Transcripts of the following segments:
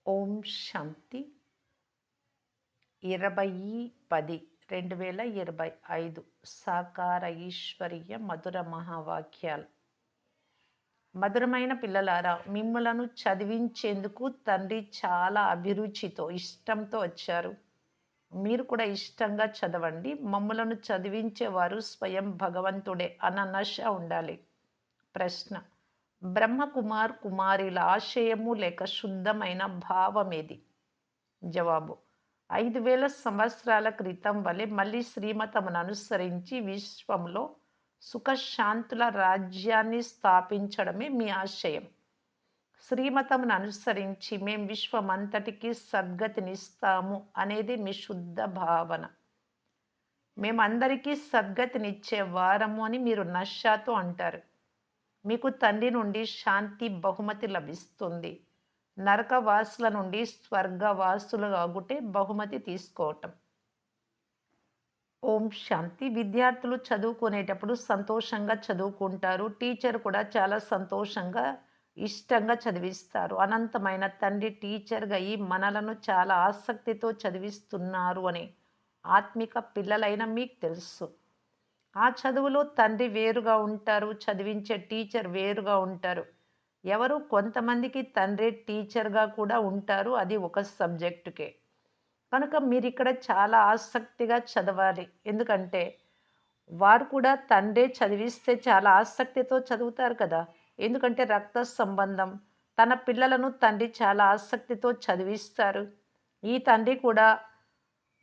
ఓం శాంతి 20/10/2025 సాకార ఈశ్వరీయ మధుర మహావాక్యాలు. మధురమైన పిల్లలారా, మిమ్మలను చదివించేందుకు తండ్రి చాలా అభిరుచితో ఇష్టంతో వచ్చారు. మీరు కూడా ఇష్టంగా చదవండి. మమ్మలను చదివించేవారు స్వయం భగవంతుడే అన్న నశ ఉండాలి. ప్రశ్న: బ్రహ్మకుమార్ కుమారిల ఆశయము లేక శుద్ధమైన భావమేది? జవాబు: 5000 సంవత్సరాల క్రితం వలె మళ్ళీ శ్రీమతమును అనుసరించి విశ్వంలో సుఖశాంతుల రాజ్యాన్ని స్థాపించడమే మీ ఆశయం. శ్రీమతమును అనుసరించి మేం విశ్వమంతటికి సద్గతినిస్తాము అనేది మీ శుద్ధ భావన. మేమందరికీ సద్గతినిచ్చే వారము అని మీరు నషాతో అంటారు. మీకు తండ్రి నుండి శాంతి బహుమతి లభిస్తుంది. నరకవాసుల నుండి స్వర్గవాసులు అగుటే బహుమతి తీసుకోవటం. ఓం శాంతి. విద్యార్థులు చదువుకునేటప్పుడు సంతోషంగా చదువుకుంటారు. టీచర్ కూడా చాలా సంతోషంగా ఇష్టంగా చదివిస్తారు. అనంతమైన తండ్రి టీచర్గా ఈ మనలను చాలా ఆసక్తితో చదివిస్తున్నారు అని ఆత్మిక పిల్లలైన మీకు తెలుసు. ఆ చదువులో తండ్రి వేరుగా ఉంటారు, చదివించే టీచర్ వేరుగా ఉంటారు. ఎవరు కొంతమందికి తండ్రి టీచర్గా కూడా ఉంటారు, అది ఒక సబ్జెక్టుకే. కనుక మీరు ఇక్కడ చాలా ఆసక్తిగా చదవాలి. ఎందుకంటే వారు కూడా తండ్రే చదివిస్తే చాలా ఆసక్తితో చదువుతారు కదా. ఎందుకంటే రక్త సంబంధం. తన పిల్లలను తండ్రి చాలా ఆసక్తితో చదివిస్తారు. ఈ తండ్రి కూడా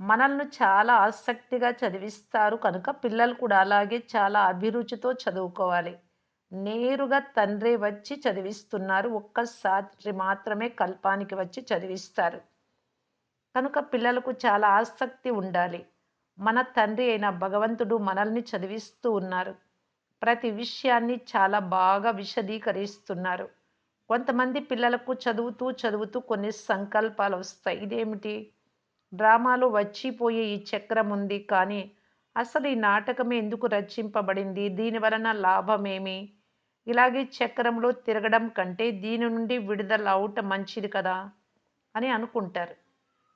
మనల్ని చాలా ఆసక్తిగా చదివిస్తారు. కనుక పిల్లలు కూడా అలాగే చాలా అభిరుచితో చదువుకోవాలి. నేరుగా తండ్రి వచ్చి చదివిస్తున్నారు. ఒక్కసారి మాత్రమే కల్పానికి వచ్చి చదివిస్తారు. కనుక పిల్లలకు చాలా ఆసక్తి ఉండాలి. మన తండ్రి అయిన భగవంతుడు మనల్ని చదివిస్తూ ఉన్నారు. ప్రతి విషయాన్ని చాలా బాగా విశదీకరిస్తున్నారు. కొంతమంది పిల్లలకు చదువుతూ చదువుతూ కొన్ని సంకల్పాలు వస్తాయి. ఇదేమిటి? డ్రామాలో వచ్చిపోయే ఈ చక్రం ఉంది, కానీ అసలు ఈ నాటకమే ఎందుకు రచింపబడింది? దీని వలన లాభమేమి? ఇలాగే చక్రంలో తిరగడం కంటే దీని నుండి విడుదల అవటం మంచిది కదా అని అనుకుంటారు.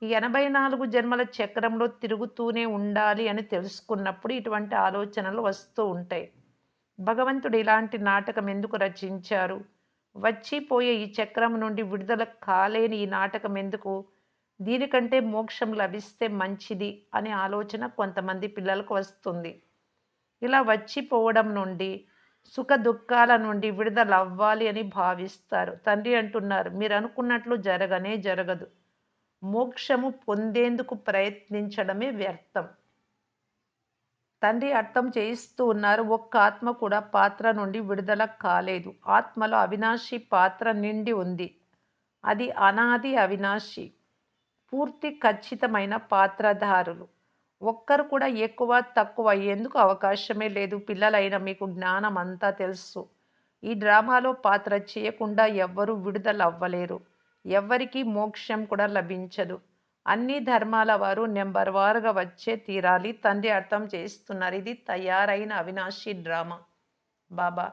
ఈ 84 జన్మల చక్రంలో తిరుగుతూనే ఉండాలి అని తెలుసుకున్నప్పుడు ఇటువంటి ఆలోచనలు వస్తూ ఉంటాయి. భగవంతుడు ఇలాంటి నాటకం ఎందుకు రచించారు? వచ్చిపోయే ఈ చక్రం నుండి విడుదల కాలేని ఈ నాటకం ఎందుకు? దీనికంటే మోక్షం లభిస్తే మంచిది అనే ఆలోచన కొంతమంది పిల్లలకు వస్తుంది. ఇలా వచ్చిపోవడం నుండి, సుఖ దుఃఖాల నుండి విడుదల అవ్వాలి అని భావిస్తారు. తండ్రి అంటున్నారు, మీరు అనుకున్నట్లు జరగనే జరగదు. మోక్షము పొందేందుకు ప్రయత్నించడమే వ్యర్థం. తండ్రి అర్థం చేయిస్తూ ఉన్నారు, ఒక్క ఆత్మ కూడా పాత్ర నుండి విడుదల కాలేదు. ఆత్మలో అవినాశి పాత్ర నిండి ఉంది. అది అనాది అవినాశి, పూర్తి ఖచ్చితమైన పాత్రధారులు. ఒక్కరు కూడా ఎక్కువ తక్కువ అయ్యేందుకు అవకాశమే లేదు. పిల్లలైన మీకు జ్ఞానం అంతా తెలుసు. ఈ డ్రామాలో పాత్ర చేయకుండా ఎవ్వరూ విడుదల అవ్వలేరు. ఎవ్వరికీ మోక్షం కూడా లభించదు. అన్ని ధర్మాల వారు నెంబర్ వారుగా వచ్చే తీరాలి. తండ్రి అర్థం చేస్తున్నారు, ఇది తయారైన అవినాశి డ్రామా. బాబా,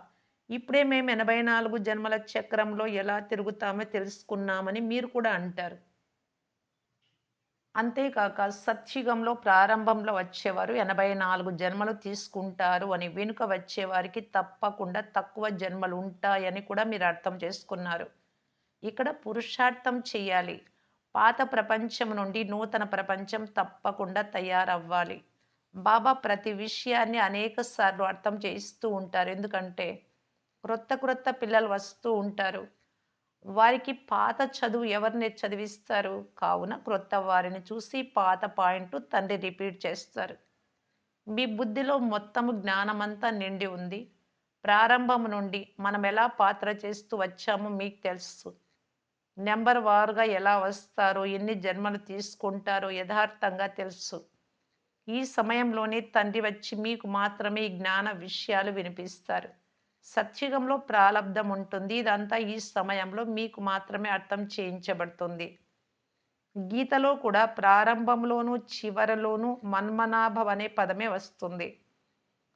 ఇప్పుడే మేము 84 జన్మల చక్రంలో ఎలా తిరుగుతామో తెలుసుకున్నామని మీరు కూడా అంటారు. అంతేకాక సత్యుగంలో ప్రారంభంలో వచ్చేవారు 84 జన్మలు తీసుకుంటారు అని, వెనుక వచ్చేవారికి తప్పకుండా తక్కువ జన్మలు ఉంటాయని కూడా మీరు అర్థం చేసుకున్నారు. ఇక్కడ పురుషార్థం చేయాలి. పాత ప్రపంచం నుండి నూతన ప్రపంచం తప్పకుండా తయారవ్వాలి. బాబా ప్రతి విషయాన్ని అనేక సార్లు అర్థం చేయిస్తూ ఉంటారు. ఎందుకంటే క్రొత్త క్రొత్త పిల్లలు వస్తూ ఉంటారు. వారికి పాత చదువు ఎవరిని చదివిస్తారు? కావున క్రొత్త వారిని చూసి పాత పాయింట్ తండ్రి రిపీట్ చేస్తారు. మీ బుద్ధిలో మొత్తము జ్ఞానమంతా నిండి ఉంది. ప్రారంభం నుండి మనం ఎలా పాత్ర చేస్తూ వచ్చామో మీకు తెలుసు. నెంబర్ వారుగా ఎలా వస్తారో, ఎన్ని జన్మలు తీసుకుంటారో యథార్థంగా తెలుసు. ఈ సమయంలోనే తండ్రి వచ్చి మీకు మాత్రమే ఈ జ్ఞాన విషయాలు వినిపిస్తారు. సత్యుగంలో ప్రాలబ్ధం ఉంటుంది. ఇదంతా ఈ సమయంలో మీకు మాత్రమే అర్థం చేయించబడుతుంది. గీతలో కూడా ప్రారంభంలోనూ చివరలోనూ మన్మనాభవ్ అనే పదమే వస్తుంది.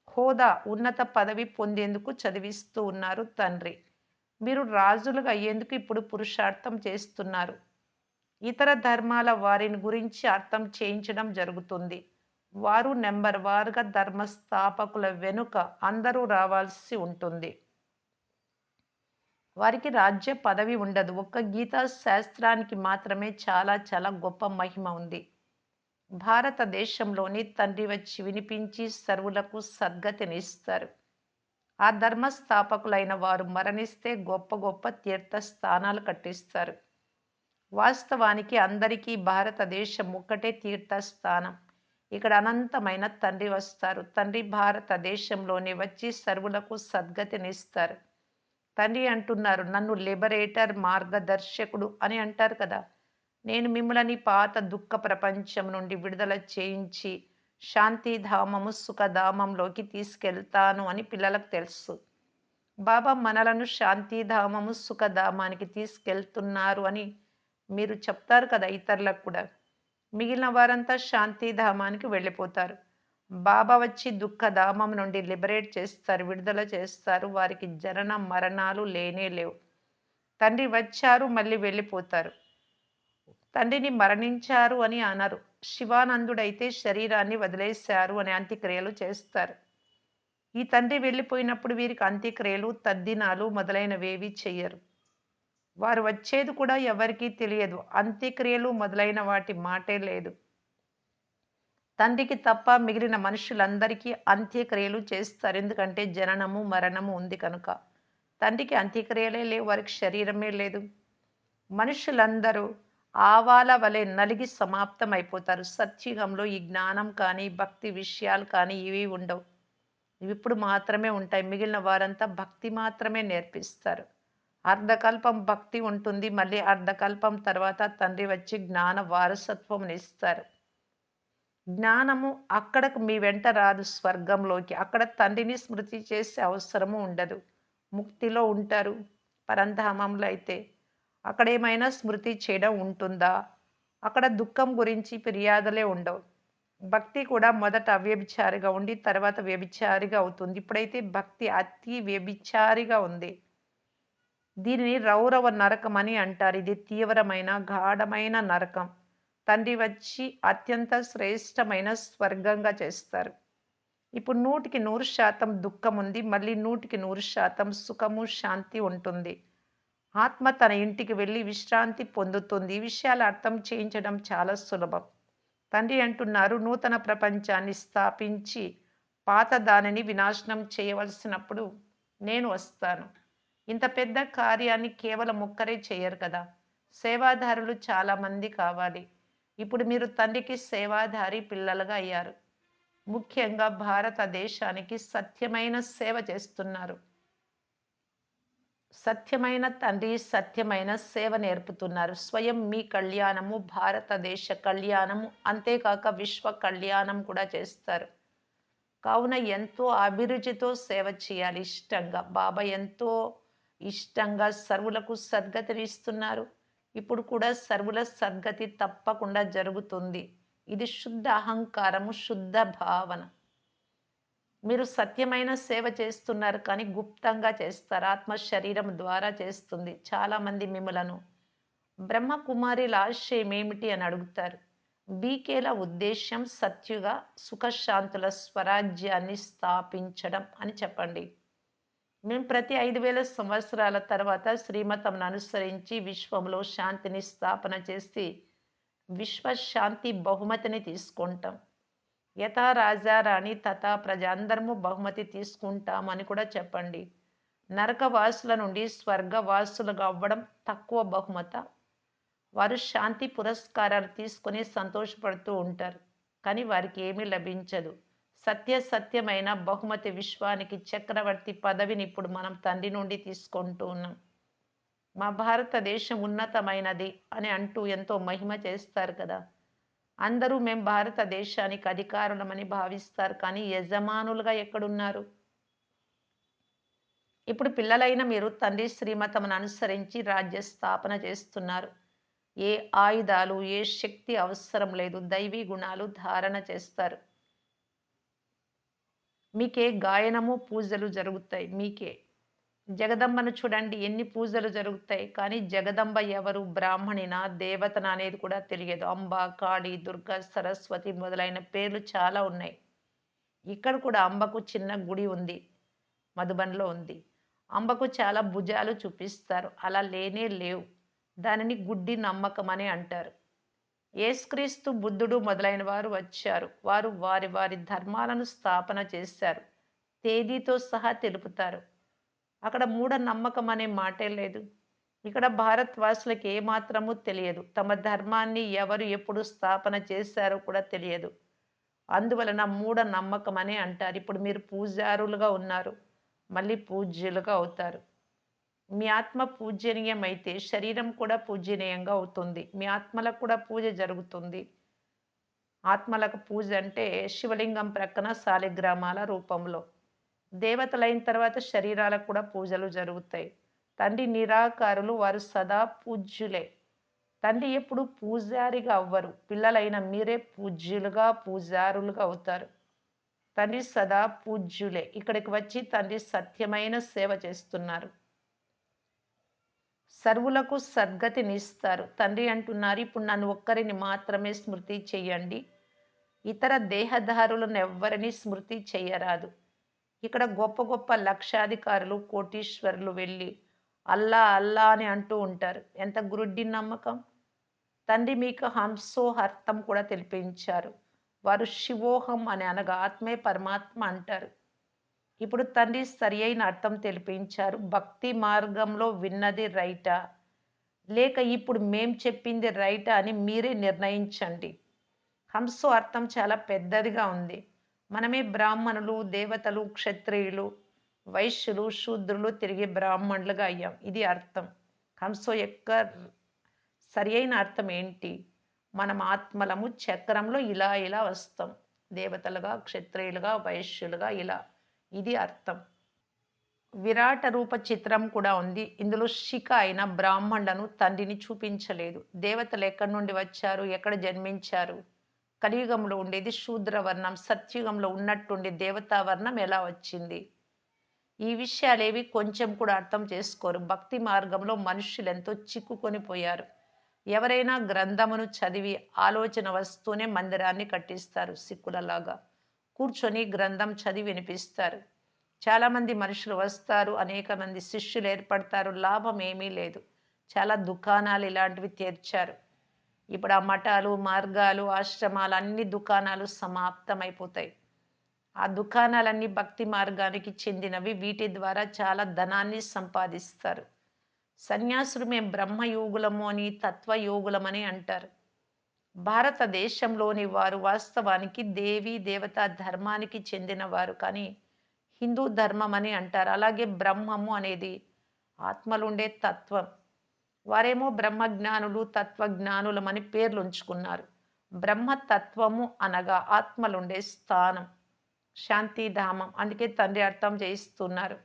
హోదా, ఉన్నత పదవి పొందేందుకు చదివిస్తూ ఉన్నారు తండ్రి. మీరు రాజులుగా అయ్యేందుకు ఇప్పుడు పురుషార్థం చేస్తున్నారు. ఇతర ధర్మాల వారిని గురించి అర్థం చేయించడం జరుగుతుంది. వారు నెంబర్ వారుగా ధర్మస్థాపకుల వెనుక అందరూ రావాల్సి ఉంటుంది. వారికి రాజ్య పదవి ఉండదు. ఒక్క గీతా శాస్త్రానికి మాత్రమే చాలా చాలా గొప్ప మహిమ ఉంది. భారతదేశంలోని తండ్రి వచ్చి వినిపించి సర్వులకు సద్గతినిస్తారు. ఆ ధర్మస్థాపకులైన వారు మరణిస్తే గొప్ప గొప్ప తీర్థస్థానాలు కట్టిస్తారు. వాస్తవానికి అందరికీ భారతదేశం ఒక్కటే తీర్థస్థానం. ఇక్కడ అనంతమైన తండ్రి వస్తారు. తండ్రి భారతదేశంలోనే వచ్చి సర్వులకు సద్గతినిస్తారు. తండ్రి అంటున్నారు, నన్ను లిబరేటర్ మార్గదర్శకుడు అని అంటారు కదా. నేను మిమ్మల్ని పాత దుఃఖ ప్రపంచం నుండి విడుదల చేయించి శాంతిధామము సుఖధామంలోకి తీసుకెళ్తాను అని పిల్లలకు తెలుసు. బాబా మనలను శాంతిధామము సుఖధామానికి తీసుకెళ్తున్నారు అని మీరు చెప్తారు కదా ఇతరులకు కూడా. మిగిలిన వారంతా శాంతిధామానికి వెళ్ళిపోతారు. బాబా వచ్చి దుఃఖధామం నుండి లిబరేట్ చేస్తారు, విడుదల చేస్తారు. వారికి జనన మరణాలు లేనే లేవు. తండ్రి వచ్చారు, మళ్ళీ వెళ్ళిపోతారు. తండ్రిని మరణించారు అని అనరు. శివానందుడైతే శరీరాన్ని వదిలేశారు అని అంత్యక్రియలు చేస్తారు. ఈ తండ్రి వెళ్ళిపోయినప్పుడు వీరికి అంత్యక్రియలు, తద్దినాలు మొదలైనవేవి చెయ్యరు. వారు వచ్చేది కూడా ఎవరికీ తెలియదు. అంత్యక్రియలు మొదలైన వాటి మాటే లేదు. తండ్రికి తప్ప మిగిలిన మనుషులందరికీ అంత్యక్రియలు చేస్తారు. ఎందుకంటే జననము మరణము ఉంది కనుక. తండ్రికి అంత్యక్రియలే లేవు, వారికి శరీరమే లేదు. మనుషులందరూ ఆవాల వలె నలిగి సమాప్తం అయిపోతారు. సత్యుగంలో ఈ జ్ఞానం కానీ భక్తి విషయాలు కానీ ఇవి ఉండవు. ఇవి ఇప్పుడు మాత్రమే ఉంటాయి. మిగిలిన వారంతా భక్తి మాత్రమే నేర్పిస్తారు. అర్ధకల్పం భక్తి ఉంటుంది. మళ్ళీ అర్ధకల్పం తర్వాత తండ్రి వచ్చి జ్ఞాన వారసత్వం ఇస్తారు. జ్ఞానము అక్కడకు మీ వెంట రాదు స్వర్గంలోకి. అక్కడ తండ్రిని స్మృతి చేసే అవసరము ఉండదు. ముక్తిలో ఉంటారు. పరంధామంలో అయితే అక్కడేమైనా స్మృతి చేయడం ఉంటుందా? అక్కడ దుఃఖం గురించి ఫిర్యాదులే ఉండవు. భక్తి కూడా మొదట అవ్యభిచారిగా ఉండి తర్వాత వ్యభిచారిగా అవుతుంది. ఇప్పుడైతే భక్తి అతి వ్యభిచారిగా ఉంది. దీనిని రౌరవ నరకం అని అంటారు. ఇది తీవ్రమైన గాఢమైన నరకం. తండ్రి వచ్చి అత్యంత శ్రేష్టమైన స్వర్గంగా చేస్తారు. ఇప్పుడు 100% దుఃఖం ఉంది. మళ్ళీ 100% సుఖము శాంతి ఉంటుంది. ఆత్మ తన ఇంటికి వెళ్ళి విశ్రాంతి పొందుతుంది. ఈ విషయాలు అర్థం చేయించడం చాలా సులభం. తండ్రి అంటున్నారు, నూతన ప్రపంచాన్ని స్థాపించి పాత దానిని వినాశనం చేయవలసినప్పుడు నేను వస్తాను. ఇంత పెద్ద కార్యాన్ని కేవలం ఒక్కరే చేయరు కదా. సేవాదారులు చాలామంది కావాలి. ఇప్పుడు మీరు తండ్రికి సేవాదారి పిల్లలుగా అయ్యారు. ముఖ్యంగా భారతదేశానికి సత్యమైన సేవ చేస్తున్నారు. సత్యమైన తండ్రి సత్యమైన సేవ నేర్పుతున్నారు. స్వయం మీ కళ్యాణము, భారతదేశ కళ్యాణము, అంతేకాక విశ్వ కళ్యాణం కూడా చేస్తారు. కావున ఎంతో అభిరుచితో సేవ చేయాలి ఇష్టంగా. బాబా ఎంతో ఇష్టంగా సర్వులకు సద్గతినిస్తున్నారు. ఇప్పుడు కూడా సర్వుల సద్గతి తప్పకుండా జరుగుతుంది. ఇది శుద్ధ అహంకారము, శుద్ధ భావన. మీరు సత్యమైన సేవ చేస్తున్నారు కానీ గుప్తంగా చేస్తారు. ఆత్మ శరీరం ద్వారా చేస్తుంది. చాలామంది మిమ్మలను బ్రహ్మకుమారిల ఆశయం ఏమిటి అని అడుగుతారు. బీకేల ఉద్దేశ్యం సత్యుగా సుఖశాంతుల స్వరాజ్యాన్ని స్థాపించడం అని చెప్పండి. మేము ప్రతి 5000 సంవత్సరాల తర్వాత శ్రీమతంను అనుసరించి విశ్వంలో శాంతిని స్థాపన చేసి విశ్వశాంతి బహుమతిని తీసుకుంటాం. యథా రాజా రాణి తథా ప్రజ, అందరము బహుమతి తీసుకుంటామని కూడా చెప్పండి. నరకవాసుల నుండి స్వర్గవాసులుగా అవ్వడం తక్కువ బహుమత. వారు శాంతి పురస్కారాలు తీసుకొని సంతోషపడుతూ ఉంటారు. కానీ వారికి ఏమీ లభించదు. సత్యమైన బహుమతి విశ్వానికి చక్రవర్తి పదవిని ఇప్పుడు మనం తండ్రి నుండి తీసుకుంటూ ఉన్నాం. మా భారతదేశం ఉన్నతమైనది అని అంటూ ఎంతో మహిమ చేస్తారు కదా. అందరూ మేము భారతదేశానికి అధికారులమని భావిస్తారు. కానీ యజమానులుగా ఎక్కడున్నారు? ఇప్పుడు పిల్లలైన మీరు తండ్రి శ్రీమతమును అనుసరించి రాజ్య స్థాపన చేస్తున్నారు. ఏ ఆయుధాలు, ఏ శక్తి అవసరం లేదు. దైవీ గుణాలు ధారణ చేస్తారు. మీకే గాయనము పూజలు జరుగుతాయి. మీకే జగదంబను చూడండి ఎన్ని పూజలు జరుగుతాయి. కానీ జగదంబ ఎవరు? బ్రాహ్మణినా? దేవతనా? అనేది కూడా తెలియదు. అంబ, కాళి, దుర్గ, సరస్వతి మొదలైన పేర్లు చాలా ఉన్నాయి. ఇక్కడ కూడా అంబకు చిన్న గుడి ఉంది. మధుబన్‌లో ఉంది. అంబకు చాలా భుజాలు చూపిస్తారు. అలా లేనే లేవు. దానిని గుడ్డి నమ్మకం అని అంటారు. యేసుక్రీస్తు, బుద్ధుడు మొదలైన వారు వచ్చారు. వారు వారి వారి ధర్మాలను స్థాపన చేశారు. తేదీతో సహా తెలుపుతారు. అక్కడ మూఢనమ్మకం అనే మాటే లేదు. ఇక్కడ భారతవాసులకి ఏమాత్రము తెలియదు. తమ ధర్మాన్ని ఎవరు ఎప్పుడు స్థాపన చేశారో కూడా తెలియదు. అందువలన మూఢనమ్మకం అనే అంటారు. ఇప్పుడు మీరు పూజారులుగా ఉన్నారు. మళ్ళీ పూజ్యులుగా అవుతారు. మీ ఆత్మ పూజనీయమైతే శరీరం కూడా పూజనీయంగా అవుతుంది. మీ ఆత్మలకు కూడా పూజ జరుగుతుంది. ఆత్మలకు పూజ అంటే శివలింగం ప్రక్కన శాలిగ్రామాల రూపంలో. దేవతలైన తర్వాత శరీరాలకు కూడా పూజలు జరుగుతాయి. తండ్రి నిరాకారులు, వారు సదా పూజ్యులే. తండ్రి ఎప్పుడు పూజారిగా అవ్వరు. పిల్లలైన మీరే పూజ్యులుగా, పూజారులుగా అవుతారు. తండ్రి సదా పూజ్యులే. ఇక్కడికి వచ్చి తండ్రి సత్యమైన సేవ చేస్తున్నారు. సర్వులకు సద్గతినిస్తారు. తండ్రి అంటున్నారు, ఇప్పుడు నన్ను ఒక్కరిని మాత్రమే స్మృతి చెయ్యండి. ఇతర దేహధారులను ఎవ్వరిని స్మృతి చెయ్యరాదు. ఇక్కడ గొప్ప గొప్ప లక్షాధికారులు, కోటీశ్వరులు వెళ్ళి అల్లా అల్లా అని అంటూ ఉంటారు. ఎంత గురుడ్డి నమ్మకం. తండ్రి మీకు హంసోహర్థం కూడా తెలిపించారు. వారు శివోహం అని అనగా ఆత్మే పరమాత్మ అంటారు. ఇప్పుడు తండ్రి సరి అయిన అర్థం తెలిపించారు. భక్తి మార్గంలో విన్నది రైటా? లేక ఇప్పుడు మేం చెప్పింది రైటా అని మీరే నిర్ణయించండి. హంసో అర్థం చాలా పెద్దదిగా ఉంది. మనమే బ్రాహ్మణులు, దేవతలు, క్షత్రియులు, వైశ్యులు, శూద్రులు తిరిగి బ్రాహ్మణులుగా అయ్యాం. ఇది అర్థం. హంసో యొక్క సరి అయిన అర్థం ఏంటి? మనం ఆత్మలము చక్రంలో ఇలా ఇలా వస్తాం. దేవతలుగా, క్షత్రియులుగా, వైశ్యులుగా ఇలా. ఇది అర్థం. విరాట రూప చిత్రం కూడా ఉంది. ఇందులో శిఖ అయిన బ్రాహ్మణులను తండ్రిని చూపించలేదు. దేవతలు ఎక్కడి నుండి వచ్చారు? ఎక్కడ జన్మించారు? కలియుగంలో ఉండేది శూద్రవర్ణం. సత్యుగంలో ఉన్నట్టుండి దేవతావర్ణం ఎలా వచ్చింది? ఈ విషయాలేవి కొంచెం కూడా అర్థం చేసుకోరు. భక్తి మార్గంలో మనుష్యులెంతో చిక్కుకొని పోయారు. ఎవరైనా గ్రంథమును చదివి ఆలోచన వస్తూనే మందిరాన్ని కట్టిస్తారు. సిక్కులలాగా కూర్చొని గ్రంథం చదివి వినిపిస్తారు. చాలామంది మనుషులు వస్తారు. అనేక మంది శిష్యులు ఏర్పడతారు. లాభం ఏమీ లేదు. చాలా దుకాణాలు ఇలాంటివి తెర్చారు. ఇప్పుడు ఆ మఠాలు, మార్గాలు, ఆశ్రమాలు అన్ని దుకాణాలు సమాప్తమైపోతాయి. ఆ దుకాణాలన్నీ భక్తి మార్గానికి చెందినవి. వీటి ద్వారా చాలా ధనాన్ని సంపాదిస్తారు. సన్యాసులు మేము బ్రహ్మయోగులము అని, తత్వయోగులమని అంటారు. భారతదేశంలోని వారు వాస్తవానికి దేవీ దేవతా ధర్మానికి చెందినవారు, కానీ హిందూ ధర్మం అని అంటారు. అలాగే బ్రహ్మము అనేది ఆత్మలుండే తత్వం. వారేమో బ్రహ్మజ్ఞానులు, తత్వజ్ఞానులమని పేర్లు ఉంచుకున్నారు. బ్రహ్మతత్వము అనగా ఆత్మలుండే స్థానం, శాంతిధామం. అందుకే తండ్రి అర్థం చేయిస్తున్నారు.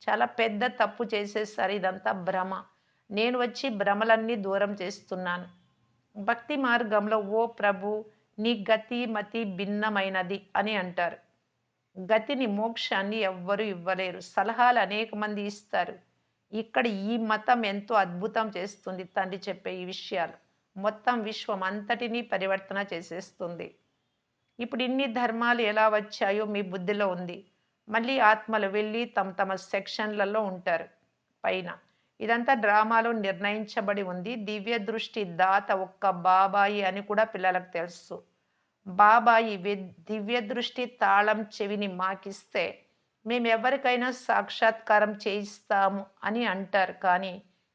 చాలా పెద్ద తప్పు చేసేసారు. ఇదంతా భ్రమ. నేను వచ్చి భ్రమలన్నీ దూరం చేస్తున్నాను. భక్తి మార్గంలో ఓ ప్రభు, నీ గతి మతి భిన్నమైనది అని అంటారు. గతిని, మోక్షాన్ని ఎవ్వరు ఇవ్వలేరు. సలహాలు అనేక మంది ఇస్తారు. ఇక్కడ ఈ మతం ఎంతో అద్భుతం చేస్తుంది. తండ్రి చెప్పే ఈ విషయాలు మొత్తం విశ్వం అంతటినీ పరివర్తన చేసేస్తుంది. ఇప్పుడు ఇన్ని ధర్మాలు ఎలా వచ్చాయో మీ బుద్ధిలో ఉంది. మళ్ళీ ఆత్మలు వెళ్ళి తమ తమ సెక్షన్లలో ఉంటారు పైన. ఇదంతా డ్రామాలో నిర్ణయించబడి ఉంది. దివ్య దృష్టి దాత ఒక్క బాబాయి అని కూడా పిల్లలకు తెలుసు. బాబాయి దివ్య దృష్టి తాళం చెవిని మాకిస్తే మేమెవరికైనా సాక్షాత్కారం చేయిస్తాము అని అంటారు. కానీ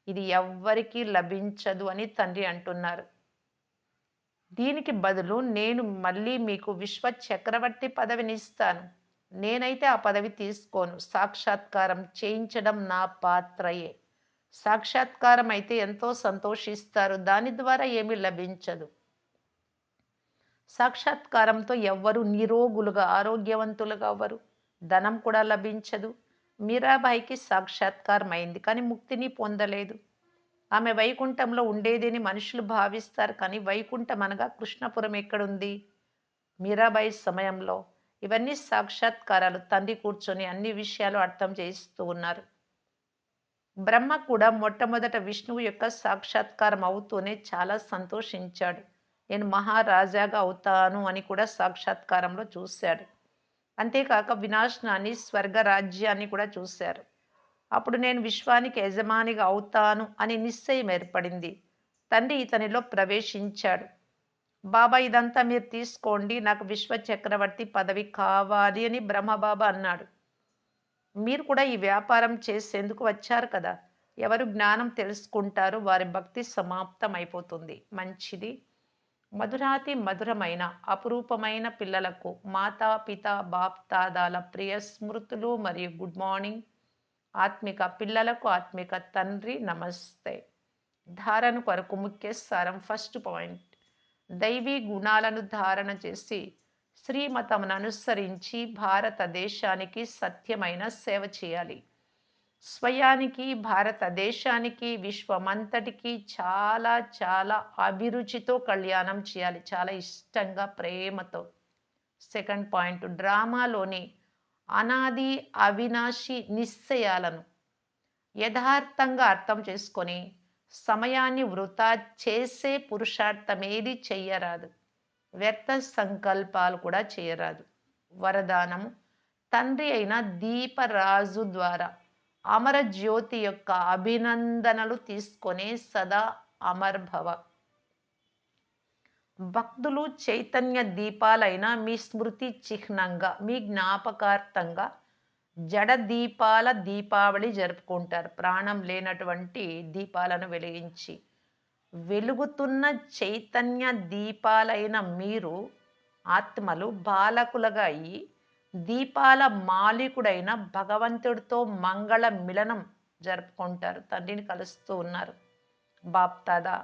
ఇది ఎవ్వరికీ లభించదు అని తండ్రి అంటున్నారు. దీనికి బదులు నేను మళ్ళీ మీకు విశ్వ చక్రవర్తి పదవినిస్తాను. నేనైతే ఆ పదవి తీసుకోను. సాక్షాత్కారం చేయించడం నా పాత్రయే. సాక్షాత్కారం అయితే ఎంతో సంతోషిస్తారు. దాని ద్వారా ఏమీ లభించదు. సాక్షాత్కారంతో ఎవ్వరు నిరోగులుగా, ఆరోగ్యవంతులుగా అవ్వరు. ధనం కూడా లభించదు. మీరాబాయికి సాక్షాత్కారం అయింది, కానీ ముక్తిని పొందలేదు. ఆమె వైకుంఠంలో ఉండేదని మనుషులు భావిస్తారు, కానీ వైకుంఠం అనగా కృష్ణపురం ఎక్కడుంది? మీరాబాయి సమయంలో. ఇవన్నీ సాక్షాత్కారాలు. తండ్రి కూర్చొని అన్ని విషయాలు అర్థం చేయిస్తూ ఉన్నారు. బ్రహ్మ కూడా మొట్టమొదట విష్ణువు యొక్క సాక్షాత్కారం అవుతూనే చాలా సంతోషించాడు. నేను మహారాజాగా అవుతాను అని కూడా సాక్షాత్కారంలో చూశాడు. అంతేకాక వినాశనాన్ని, స్వర్గ రాజ్యాన్ని కూడా చూశారు. అప్పుడు నేను విశ్వానికి యజమానిగా అవుతాను అని నిశ్చయం ఏర్పడింది. తండ్రి ఇతనిలో ప్రవేశించాడు. బాబా ఇదంతా మీరు తీసుకోండి, నాకు విశ్వ చక్రవర్తి పదవి కావాలి అని బ్రహ్మబాబా అన్నాడు. మీరు కూడా ఈ వ్యాపారం చేసేందుకు వచ్చారు కదా! ఎవరు జ్ఞానం తెలుసుకుంటారో వారి భక్తి సమాప్తం అయిపోతుంది. మంచిది. మధురాతి మధురమైన అపురూపమైన పిల్లలకు మాతా పిత బాప్దాదాల ప్రియ స్మృతులు మరియు గుడ్ మార్నింగ్. ఆత్మిక పిల్లలకు ఆత్మిక తండ్రి నమస్తే. ధారణ కొరకు ముఖ్య సారం. ఫస్ట్ పాయింట్, దైవీ గుణాలను ధారణ చేసి శ్రీమతమును అనుసరించి భారతదేశానికి సత్యమైన సేవ చేయాలి. స్వయానికి, భారతదేశానికి, విశ్వమంతటికి చాలా చాలా అభిరుచితో కళ్యాణం చేయాలి. చాలా ఇష్టంగా, ప్రేమతో. సెకండ్ పాయింట్, డ్రామాలోని అనాది అవినాశి నిశ్చయాలను యథార్థంగా అర్థం చేసుకొని సమయాన్ని వృధా చేసే పురుషార్థమేది చెయ్యరాదు. వ్యర్థ సంకల్పాలు కూడా చేయరాదు. వరదానము, తండ్రి అయిన దీపరాజు ద్వారా అమరజ్యోతి యొక్క అభినందనలు తీసుకొని సదా అమర్భవ. భక్తులు చైతన్య దీపాలైన మీ స్మృతి చిహ్నంగా, మీ జ్ఞాపకార్థంగా జడ దీపాల దీపావళి జరుపుకుంటారు. ప్రాణం లేనటువంటి దీపాలను వెలిగించి. వెలుగుతున్న చైతన్య దీపాలైన మీరు ఆత్మలు బాలకులుగా అయి దీపాల మాలికుడైన భగవంతుడితో మంగళ మిలనం జరుపుకుంటారు. తండ్రిని కలుస్తూ ఉన్నారు. బాప్దాదా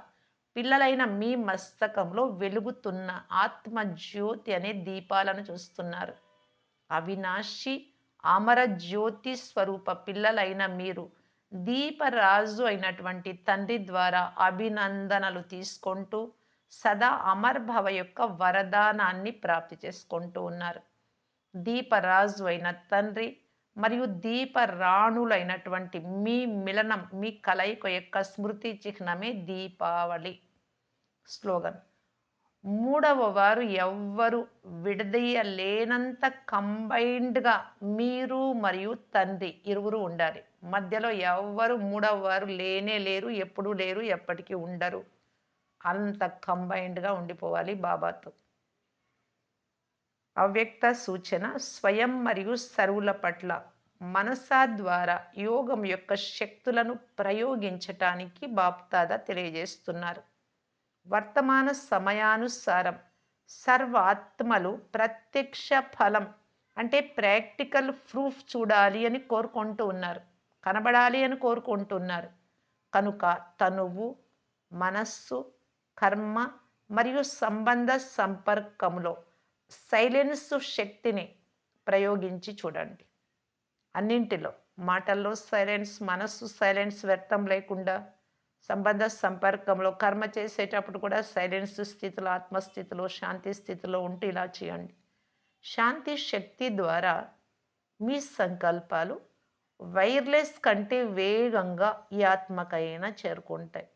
పిల్లలైన మీ మస్తకంలో వెలుగుతున్న ఆత్మ జ్యోతి అనే దీపాలను చూస్తున్నారు. అవినాశి అమర జ్యోతి స్వరూప పిల్లలైన మీరు దీపరాజు అయినటువంటి తండ్రి ద్వారా అభినందనలు తీసుకుంటూ సదా అమర్భవ యొక్క వరదానాన్ని ప్రాప్తి చేసుకుంటూ ఉన్నారు. దీపరాజు అయిన తండ్రి మరియు దీపరాణులైనటువంటి మీ మిలనం, మీ కలయిక యొక్క స్మృతి చిహ్నమే దీపావళి. స్లోగన్, మూడవ వారు ఎవ్వరు విడదీయలేనంత కంబైన్డ్గా మీరు మరియు తండ్రి ఇరువురు ఉండాలి. మధ్యలో ఎవ్వరు మూడవ వారు లేనే లేరు, ఎప్పుడు లేరు, ఎప్పటికీ ఉండరు. అంత కంబైన్డ్గా ఉండిపోవాలి బాబాతో. అవ్యక్త సూచన, స్వయం మరియు సర్వుల పట్ల మనసా ద్వారా యోగం యొక్క శక్తులను ప్రయోగించటానికి బాప్దాదా తెలియజేస్తున్నారు. వర్తమాన సమయానుసారం సర్వాత్మలు ప్రత్యక్ష ఫలం అంటే ప్రాక్టికల్ ప్రూఫ్ చూడాలి అని కోరుకుంటూ ఉన్నారు, కనబడాలి అని కోరుకుంటున్నారు. కనుక తనువు, మనస్సు, కర్మ మరియు సంబంధ సంపర్కంలో సైలెన్స్ శక్తిని ప్రయోగించి చూడండి. అన్నింటిలో, మాటల్లో సైలెన్స్, మనస్సు సైలెన్స్, వ్యర్థం లేకుండా. సంబంధ సంపర్కంలో, కర్మ చేసేటప్పుడు కూడా సైలెన్స్ స్థితిలో, ఆత్మస్థితిలో, శాంతి స్థితిలో ఉంటూ ఇలా చేయండి. శాంతి శక్తి ద్వారా మీ సంకల్పాలు వైర్లెస్ కంటే వేగంగా ఈ ఆత్మకైనా చేరుకుంటాయి.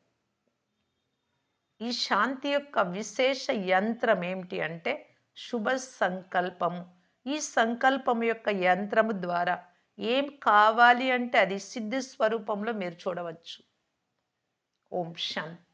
ఈ శాంతి యొక్క విశేష యంత్రం ఏమిటి అంటే శుభ సంకల్పము. ఈ సంకల్పం యొక్క యంత్రము ద్వారా ఏం కావాలి అంటే అది సిద్ధి స్వరూపంలో మీరు చూడవచ్చు. ఓం శాంతి.